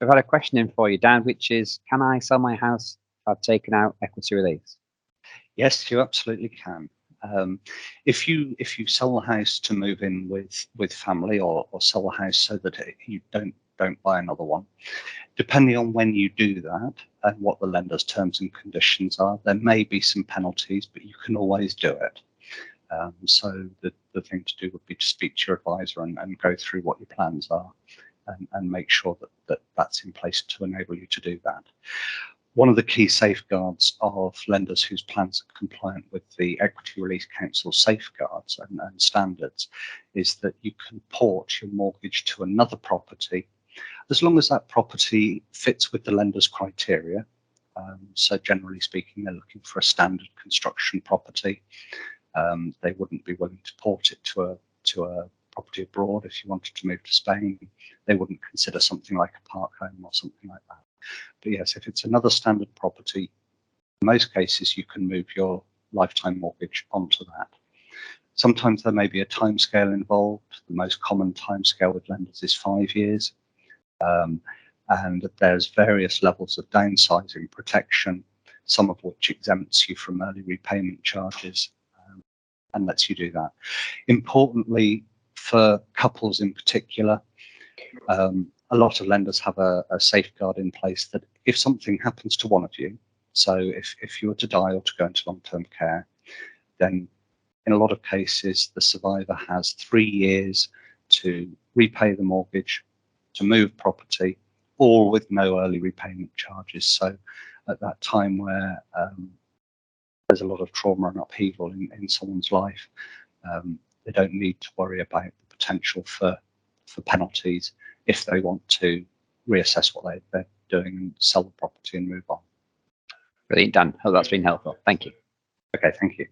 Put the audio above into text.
We've had a question in for you, Dan, which is, can I sell my house if I've taken out equity release? Yes, you absolutely can. If you sell the house to move in with family, or sell the house so that you don't buy another one, depending on when you do that and what the lender's terms and conditions are, there may be some penalties, but you can always do it. So the thing to do would be to speak to your advisor and go through what your plans are, and make sure that that's in place to enable you to do that. One of the key safeguards of lenders whose plans are compliant with the Equity Release Council safeguards and standards is that you can port your mortgage to another property as long as that property fits with the lender's criteria. So generally speaking, they're looking for a standard construction property. They wouldn't be willing to port it to a property abroad. If you wanted to move to Spain, they wouldn't consider something like a park home or something like that. But yes, if it's another standard property, in most cases you can move your lifetime mortgage onto that. Sometimes there may be a timescale involved. The most common timescale with lenders is 5 years. And there's various levels of downsizing protection, some of which exempts you from early repayment charges, and lets you do that. Importantly, for couples in particular, a lot of lenders have a safeguard in place that if something happens to one of you, so if you were to die or to go into long-term care, then in a lot of cases, the survivor has 3 years to repay the mortgage, to move property, all with no early repayment charges. So at that time where there's a lot of trauma and upheaval in someone's life, they don't need to worry about the potential for penalties if they want to reassess what they're doing and sell the property and move on. Brilliant, Dan. Hope that's been helpful. Thank you. Okay, thank you.